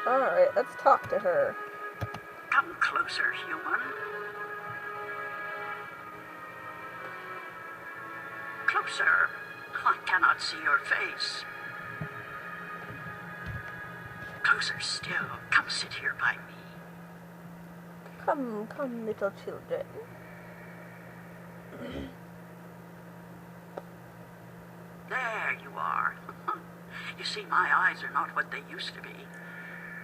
Alright, let's talk to her. Come closer, human. Closer. I cannot see your face. Closer still. Come sit here by me. Come, come, little children. There you are. You see, my eyes are not what they used to be.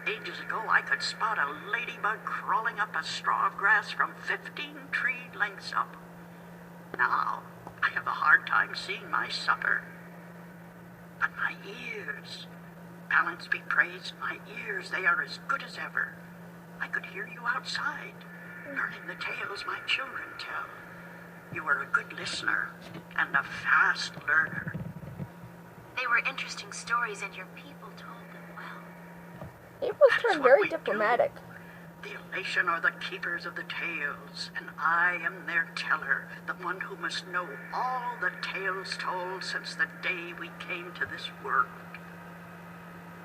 Ages ago, I could spot a ladybug crawling up a straw of grass from 15 tree lengths up. Now, I have a hard time seeing my supper. But my ears, balance be praised, my ears, they are as good as ever. I could hear you outside, learning the tales my children tell. You are a good listener and a fast learner. They were interesting stories, and your people told them well. April's turned very diplomatic. The elation are the keepers of the tales, and I am their teller, the one who must know all the tales told since the day we came to this world.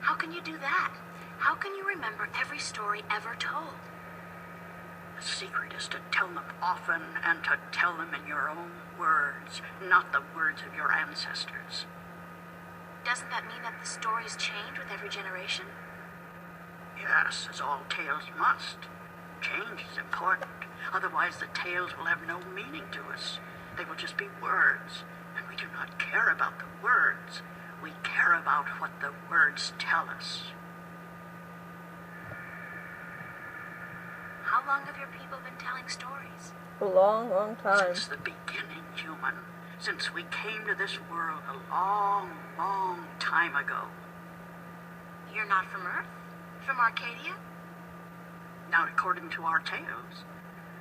How can you do that? How can you remember every story ever told? The secret is to tell them often and to tell them in your own words, not the words of your ancestors. Doesn't that mean that the stories change with every generation? Yes, as all tales must. Change is important. Otherwise, the tales will have no meaning to us. They will just be words, and we do not care about the words. We care about what the words tell us. How long have your people been telling stories? A long, long time. Since the beginning, human. Since we came to this world a long, long time ago. You're not from Earth? From Arcadia? Not according to our tales.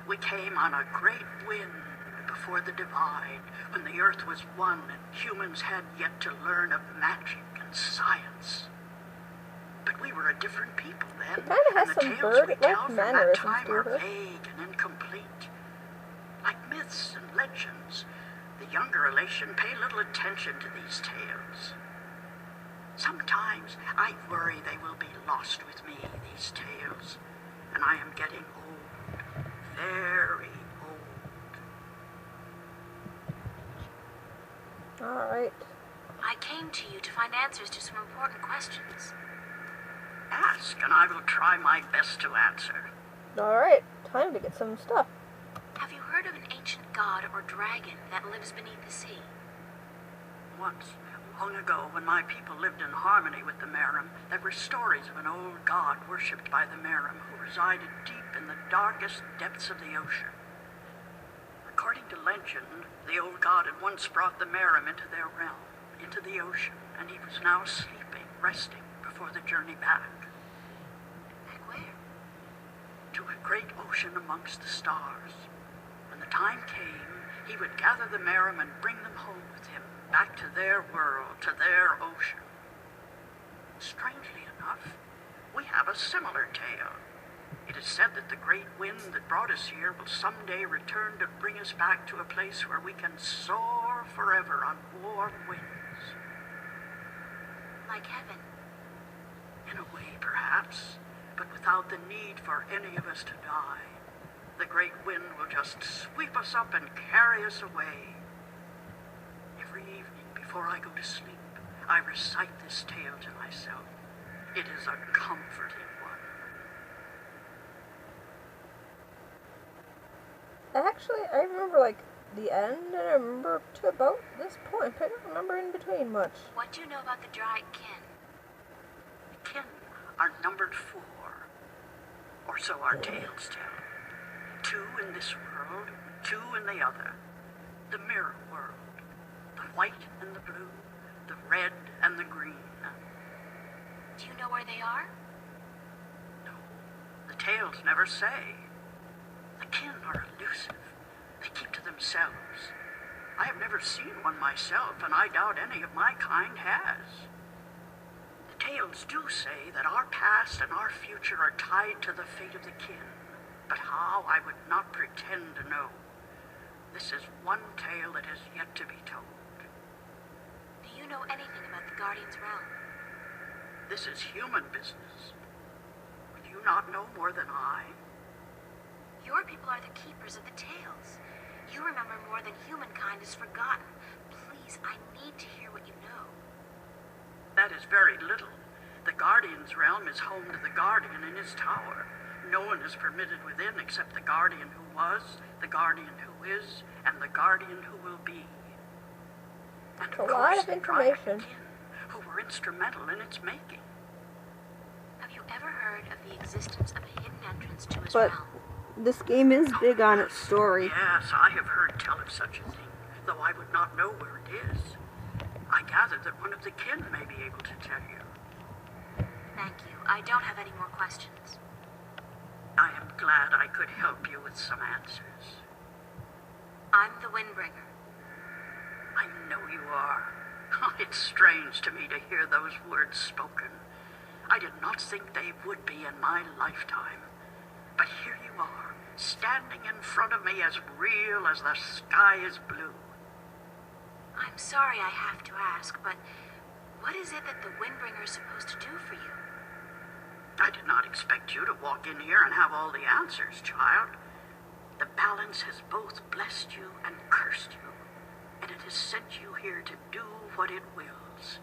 We came on a great wind before the divide, when the earth was one and humans had yet to learn of magic and science. But we were a different people then, She kinda has and the some tales we tell bird-like from that mannerisms time to are her. vague and incomplete. Like myths and legends, the younger elation pay little attention to these tales. Sometimes I worry they will be lost with me, these tales, and I am getting old, very old. Alright. I came to you to find answers to some important questions. Ask, and I will try my best to answer. Alright, time to get some stuff. Have you heard of an ancient god or dragon that lives beneath the sea? Once, long ago, when my people lived in harmony with the Merim, there were stories of an old god worshipped by the Merim who resided deep in the darkest depths of the ocean. According to legend, the old god had once brought the Merim into their realm, into the ocean, and he was now sleeping, resting, before the journey back. Back where? To a great ocean amongst the stars. When the time came, he would gather the Merim and bring them home with him, back to their world, to their ocean. Strangely enough, we have a similar tale. It is said that the great wind that brought us here will someday return to bring us back to a place where we can soar forever on warm winds. Like heaven. In a way, perhaps, but without the need for any of us to die. The great wind will just sweep us up and carry us away. Every evening before I go to sleep, I recite this tale to myself. It is a comforting one. Actually, I remember, like, the end, and I remember to about this point. I don't remember in between much. What do you know about the Dryad kin? The kin are numbered 4, or so our tales tell. 2 in this world, 2 in the other. The mirror world. The white and the blue, the red and the green. Do you know where they are? No, the tales never say. The kin are elusive. They keep to themselves. I have never seen one myself, and I doubt any of my kind has. The tales do say that our past and our future are tied to the fate of the kin, but how I would not pretend to know. This is one tale that has yet to be told. Do you know anything about the Guardian's realm? This is human business. not know more than I? Your people are the keepers of the tales. You remember more than humankind has forgotten. Please, I need to hear what you know. That is very little. The Guardian's realm is home to the Guardian in his tower. No one is permitted within except the Guardian who was, the Guardian who is, and the Guardian who will be. And That's a lot of the Dryad information. kin, who were instrumental in its making. Have you ever heard of the existence of a hidden entrance to his But realm? this game is big on its story. Yes, I have heard tell of such a thing, though I would not know where it is. I gather that one of the kin may be able to tell you. Thank you. I don't have any more questions. I am glad I could help you with some answers. I'm the Windbringer. I know you are. It's strange to me to hear those words spoken. I did not think they would be in my lifetime. But here you are, standing in front of me as real as the sky is blue. I'm sorry I have to ask, but what is it that the Windbringer is supposed to do for you? I did not expect you to walk in here and have all the answers, child. The balance has both blessed you and cursed you, and it has sent you here to do what it wills.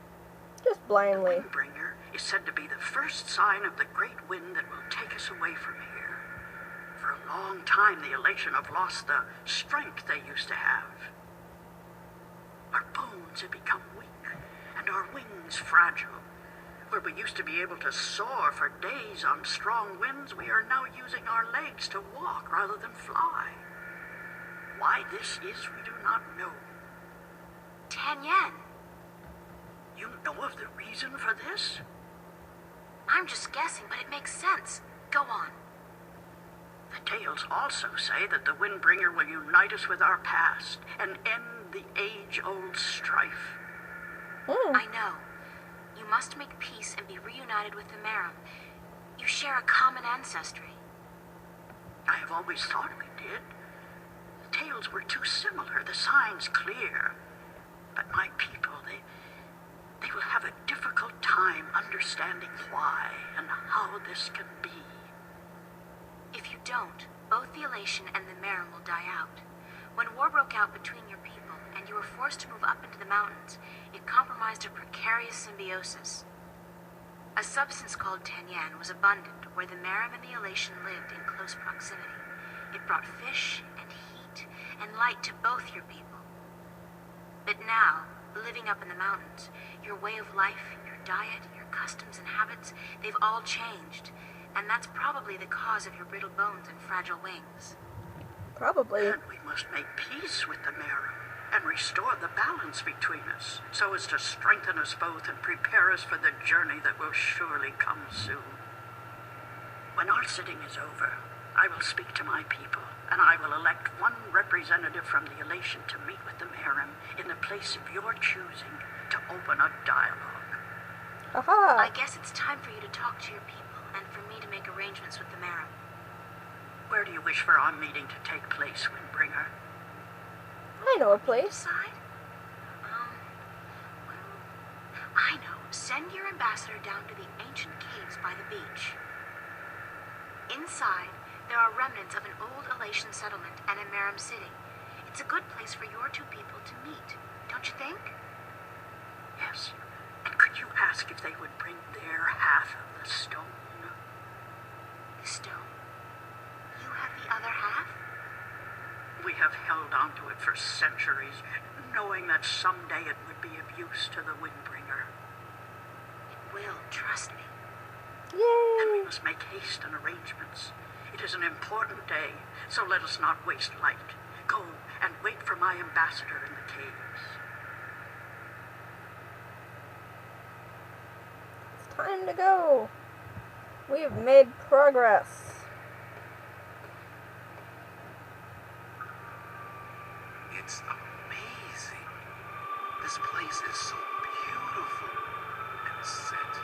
Just blindly. The Windbringer is said to be the first sign of the great wind that will take us away from here. For a long time, the Elation have lost the strength they used to have. Our bones have become weak, and our wings fragile. Where we used to be able to soar for days on strong winds, we are now using our legs to walk rather than fly. Why this is, we do not know. 10 yen. You know of the reason for this? I'm just guessing, but it makes sense. Go on. The tales also say that the Windbringer will unite us with our past and end the age-old strife. I know. You must make peace and be reunited with the Merim. You share a common ancestry. I have always thought we did. The tales were too similar, the signs clear. But my people, they will have a difficult time understanding why and how this can be. If you don't, both the Elation and the Merim will die out. When war broke out between your people and you were forced to move up into the mountains, it compromised a precarious symbiosis. A substance called Tenyan was abundant where the Merim and the Elation lived in close proximity. It brought fish and heat and light to both your people. But now, living up in the mountains, your way of life, your diet, your customs and habits, they've all changed. And that's probably the cause of your brittle bones and fragile wings. Probably. And we must make peace with the Merim and restore the balance between us, so as to strengthen us both and prepare us for the journey that will surely come soon. When our sitting is over, I will speak to my people, and I will elect one representative from the Elation to meet with the Merim in the place of your choosing to open a dialogue. Aha! I guess it's time for you to talk to your people and for me to make arrangements with the Merim. Where do you wish for our meeting to take place, Windbringer? I know a place. Decide? Well, I know. Send your ambassador down to the ancient caves by the beach. Inside, there are remnants of an old Elation settlement and a Merim city. It's a good place for your two people to meet, don't you think? Yes. And could you ask if they would bring their half of the stone? The stone? You have the other half? We have held on to it for centuries, knowing that someday it would be of use to the Windbringer. It will, trust me. Then we Yay! must make haste and arrangements. It is an important day, so let us not waste light. Go and wait for my ambassador in the caves. It's time to go. We've made progress. It's amazing. This place is so beautiful. And scent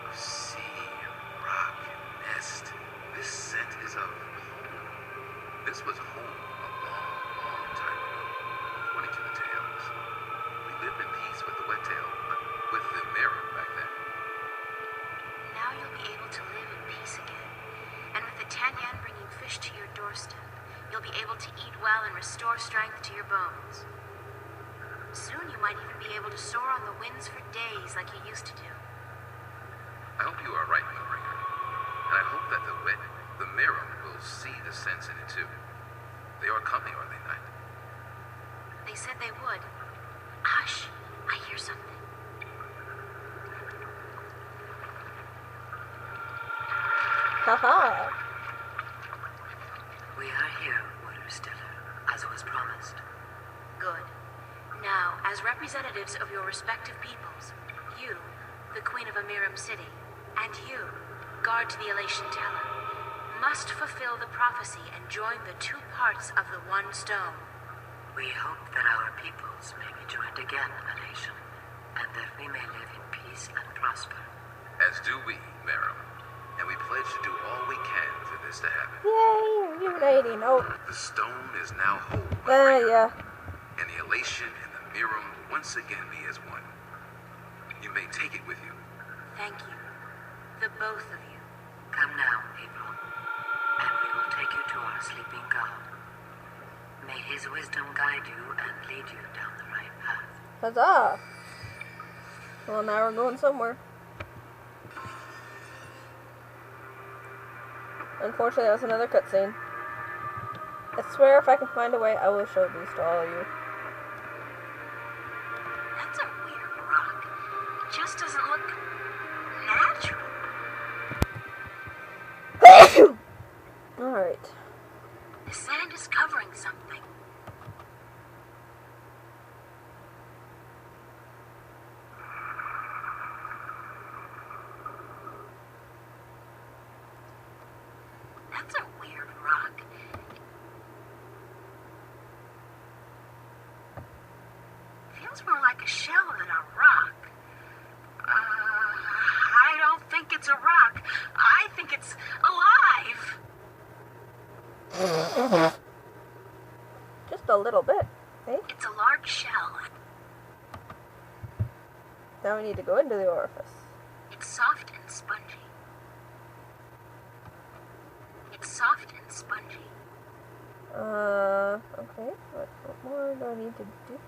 of sea and rock and nest. This scent is of home. This was home a long, long time ago, according to the tales. We lived in peace with the Wet-tail, but with the Merim back then. Now you'll be able to live in peace again. You'll be able to eat well and restore strength to your bones. Soon you might even be able to soar on the winds for days like you used to do. I hope you are right, Hellbringer. And I hope that the Mirum will see the sense in it too. They are coming, are they not? They said they would. Hush, I hear something. Haha. We are here, Waterstiller, as was promised. Good. Now, as representatives of your respective peoples, you, the Queen of Amiram City, and you, guard to the Elation Teller, must fulfill the prophecy and join the two parts of the one stone. We hope that our peoples may be joined again, Elation, and that we may live in peace and prosper. As do we, Mirum. And we pledge to do all we can for this to happen. Yay, reuniting. Oh, The stone is now whole, Hellbringer. yeah. And the Elation and the Mirum will once again be as one. You may take it with you. Thank you. The both of you. Come now, people, and we will take you to our sleeping god. May his wisdom guide you and lead you down the right path. Huzzah. Well, now we're going somewhere. Unfortunately, that was another cutscene. I swear if I can find a way, I will show these to all of you. That's a weird rock. It just doesn't look natural. Alright. The sand is covering something. That's a weird rock. Feels more like a shell than a rock. I don't think it's a rock. I think it's alive. Just a little bit, eh? It's a large shell. Now we need to go into the orifice. It's soft and spongy. It's soft and spongy. Okay. What more do I need to do?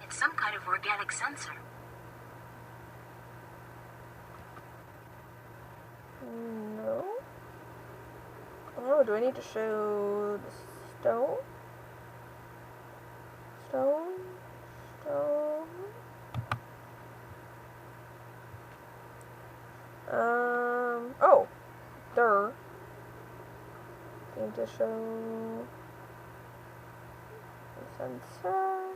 It's some kind of organic sensor. No. Oh, do I need to show the stone? Stone? Stone? Oh. Durr. Need to show the sensor.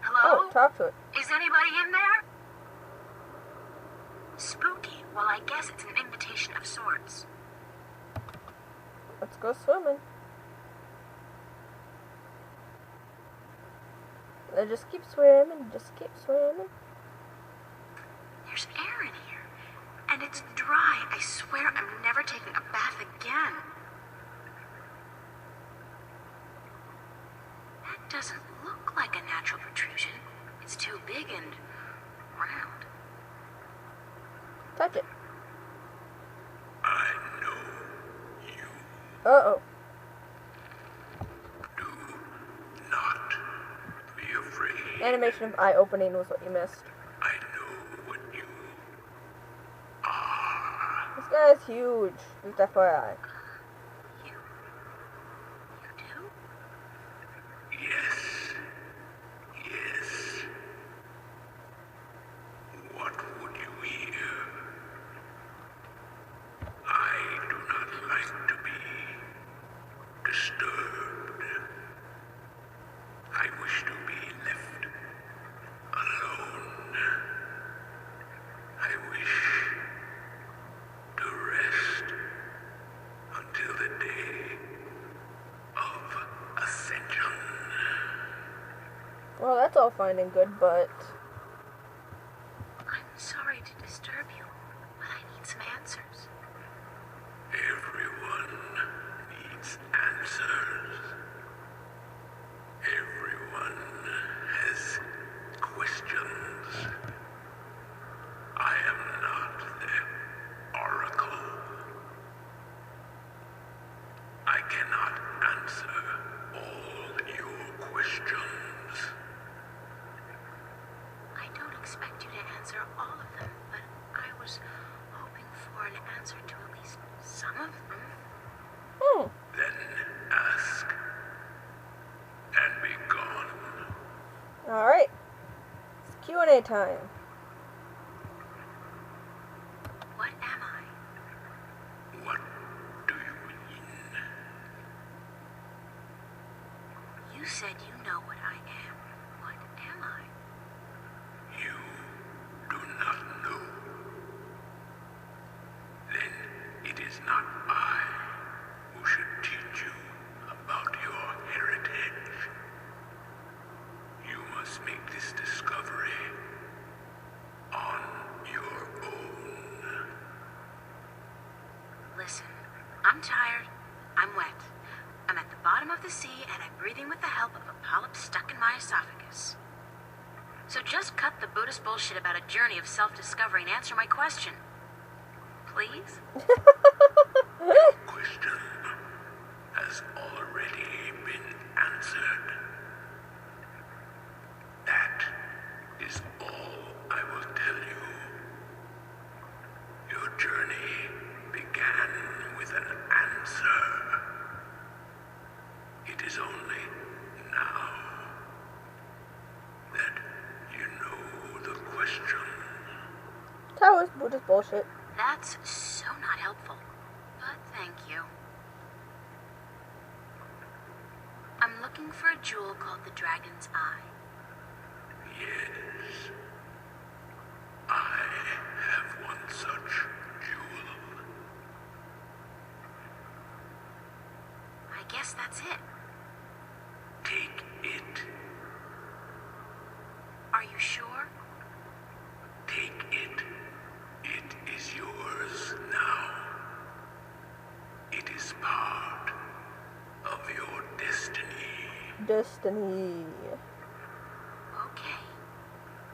Hello? Oh, talk to it. Is anybody in there? Spooky. Well, I guess it's an invitation of sorts. Let's go swimming. I just keep swimming, just keep swimming. There's air in here. And it's dry. I swear I'm never taking a bath again. That doesn't look like a natural protrusion. It's too big and round. Touch it. I know you. Uh-oh. Do not be afraid. Animation of eye opening was what you missed. I know what you are. This guy's huge. Just FYI. You do? Yes. Yes. What would you hear? I do not like to be disturbed. I wish to be left alone. I wish to rest until the day of ascension. Well, that's all fine and good, but I'm sorry to disturb you, but I need some answers. Everyone needs answers. Everyone has questions. I am not the oracle. all of them, but I was hoping for an answer to at least some of them. Hmm. Then ask and be gone. Alright. It's Q&A time. What am I? What do you mean? You said you know what I am. What am I? You do not know. Then it is not I who should teach you about your heritage. You must make this discovery on your own. Listen, I'm tired. I'm wet. I'm at the bottom of the sea, and I'm breathing with the help of a polyp stuck in my esophagus. So just cut the Buddhist bullshit about a journey of self-discovery and answer my question. Please? Question has already been answered. That is all I will tell you. Your journey began with an answer. It is only now that you know the question. That was Buddhist bullshit. That's so not helpful. But thank you. I'm looking for a jewel called the Dragon's Eye. Yes, I have one such jewel. I guess that's it. Take it. Are you sure? Take it. It is yours now. It is part of your destiny. Destiny. Okay.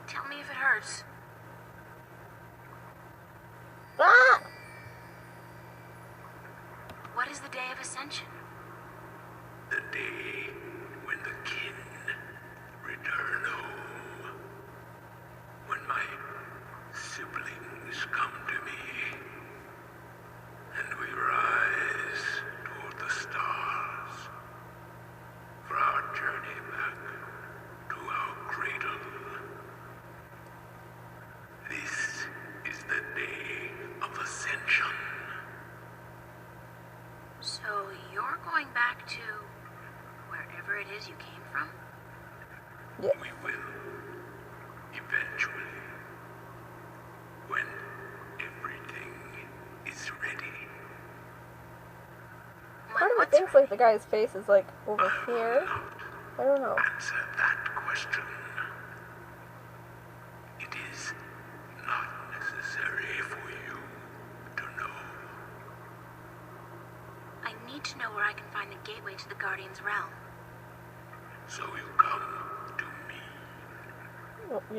Tell me if it hurts. Ah! What is the day of Ascension? The day when the kin return home. When my siblings come to me, and we rise toward the stars for our journey back to our cradle. This is the day of Ascension. So you're going back to wherever it is you came from? Yeah. We will eventually, when everything is ready. Part of me What's thinks like the guy's face is like over here. I don't know. Answer that question. It is not necessary for you to know. I need to know where I can find the gateway to the Guardian's realm. So you come to me.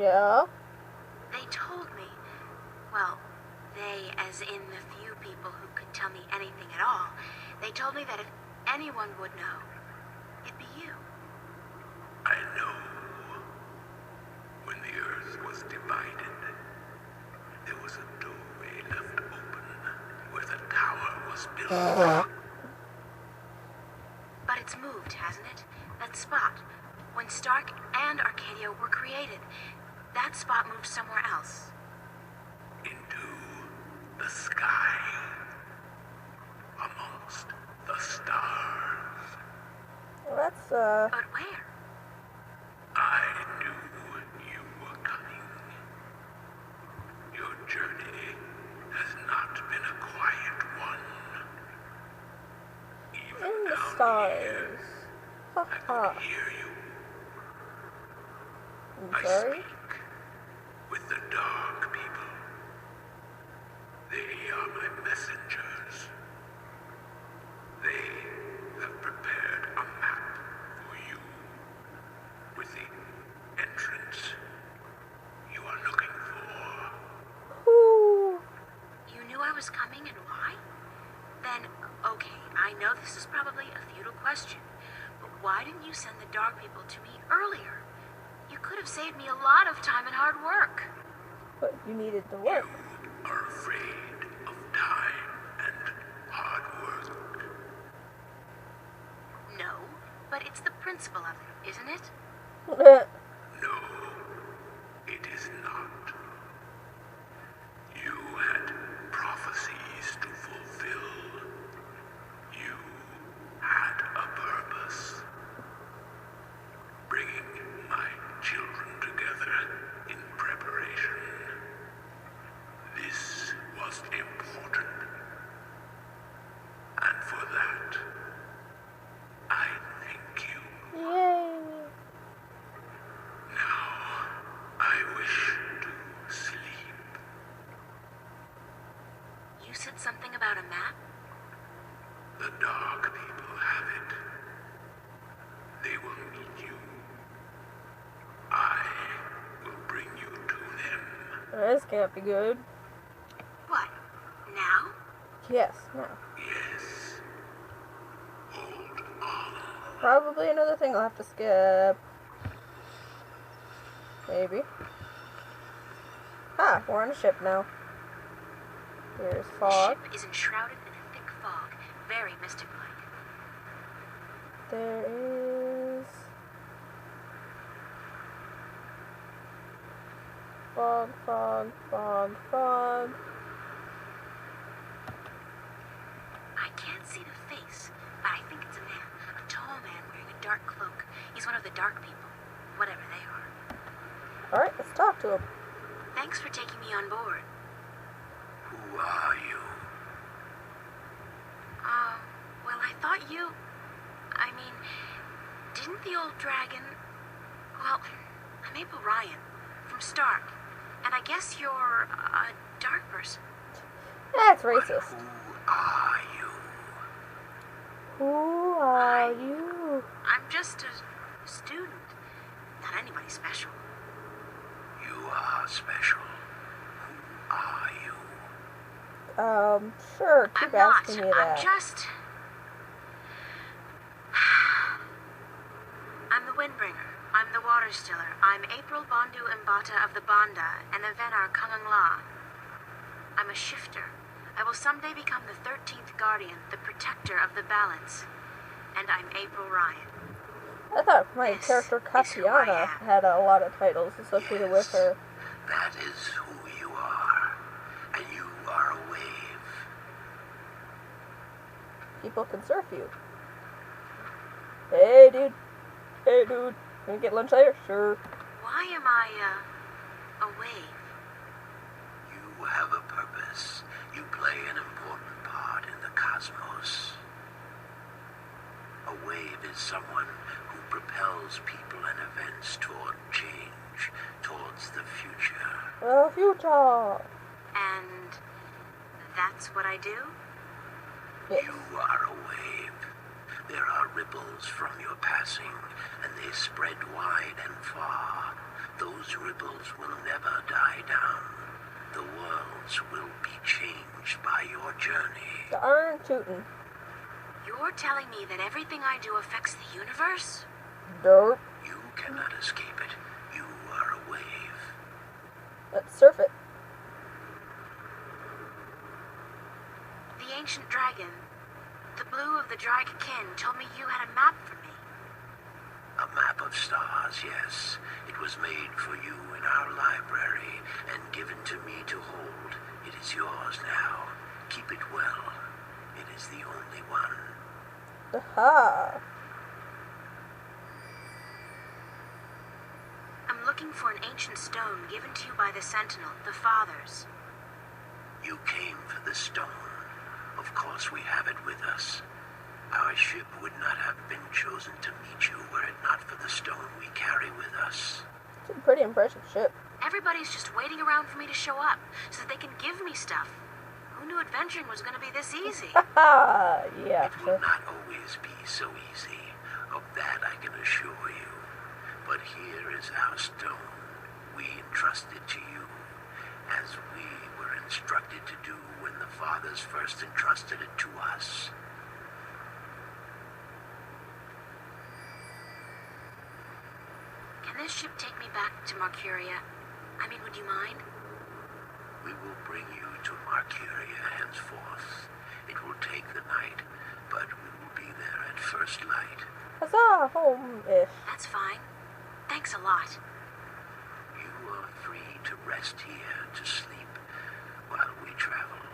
Yeah. They told me, well, they as in the few people who could tell me anything at all, they told me that if anyone would know, it'd be you. I know. When the earth was divided, there was a doorway left open where the tower was built. But it's moved, hasn't it? That spot. When Stark and Arcadia were created, that spot moved somewhere else. Into the sky, amongst the stars. Well, that's But where? I knew you were coming. Your journey has not been a quiet one. Even in the down stars. here, Ha I ha. could hear you. I'm I sorry. speak with the dark people. They are my messengers. They have prepared a map for you with the entrance you are looking for. Ooh. You knew I was coming and why? Then, okay, I know this is probably a futile question, but why didn't you send the dark people to me earlier? You could have saved me a lot of time and hard work. But You needed to work. You are afraid of time and hard work. No, but it's the principle of it, isn't it? No, it is not. You had prophecies to fulfill. You had a purpose. Bringing my children together in preparation. This was important. And for that, I thank you. Yay! Now, I wish to sleep. You said something about a map? The Dark People have it. They will meet you. I will bring you to them. This can't be good. What? Now? Yes, no. Yes. Hold on. Probably another thing I'll have to skip. Maybe. Ah, we're on a ship now. Here's The fog. ship is enshrouded in a thick fog, very mystic-like. There is fog, fog, fog, fog. I can't see the face, but I think it's a man. A tall man wearing a dark cloak. He's one of the dark people, whatever they are. Alright, let's talk to him. Thanks for taking me on board. Who are you? Well, I thought you... I mean, didn't the old dragon... Well, I'm April Ryan, from Stark. And I guess you're a dark person. That's But racist. who are you? Who are you? I'm just a student. Not anybody special. You are special. Who are you? Sure, keep I'm not. asking me I'm that. just... I'm the Windbringer. I'm the Water Stiller. I'm April Bondu Mbata of the Banda and the Venar Kangang La. I'm a shifter. I will someday become the 13th Guardian, the protector of the balance. And I'm April Ryan. I thought my This character is who I Katiana am. had a lot of titles associated with her. That is who you are. And you are a wave. People can surf you. Hey, dude. Hey, dude. Can we get lunch later? Sure. Why am I, a wave? You have a purpose. You play an important part in the cosmos. A wave is someone who propels people and events toward change, towards the future. Well, future. And that's what I do? Yes. You are a wave. There are ripples from your passing, and they spread wide and far. Those ripples will never die down. The worlds will be changed by your journey. The Iron Tootin'. You're telling me that everything I do affects the universe? Derp. You cannot escape it. You are a wave. Let's surf it. The ancient dragon, the blue of the Dragon, told me you had a map for me. A map of stars, yes. It was made for you in our library and given to me to hold. It is yours now. Keep it well. It is the only one. Aha. I'm looking for an ancient stone given to you by the Sentinel, the Fathers. You came for the stone. Of course we have it with us. Our ship would not have been chosen to meet you were it not for the stone we carry with us. It's a pretty impressive ship. Everybody's just waiting around for me to show up so that they can give me stuff. Who knew adventuring was going to be this easy? Haha. Yeah, It will sure. not always be so easy. Of that I can assure you. But here is our stone. We entrust it to you, as we were instructed to do when the Fathers first entrusted it to us. Can this ship take me back to Mercuria? I mean, would you mind? We will bring you to Marcuria henceforth. It will take the night, but we will be there at first light. Huzzah! Home-ish. That's fine. Thanks a lot. You are free to rest here, to sleep, while we travel.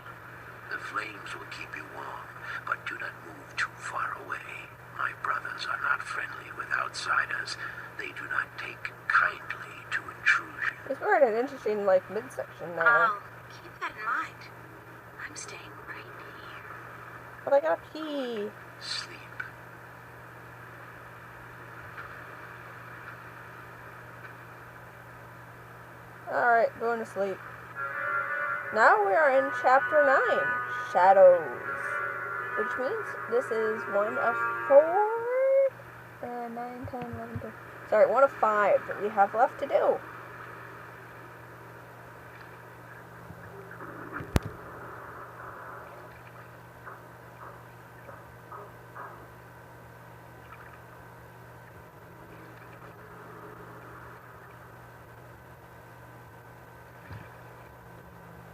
The flames will keep you warm, but do not move too far away. My brothers are not friendly with outsiders. They do not take kindly to intrusion. It's we're in an interesting, like, midsection now. I'll keep that in mind. I'm staying right here. But I gotta pee. Sleep. Alright, going to sleep. Now we are in Chapter 9, Shadows. Which means this is one of 4... 9, 10, 11, 12... Sorry, one of 5 that we have left to do.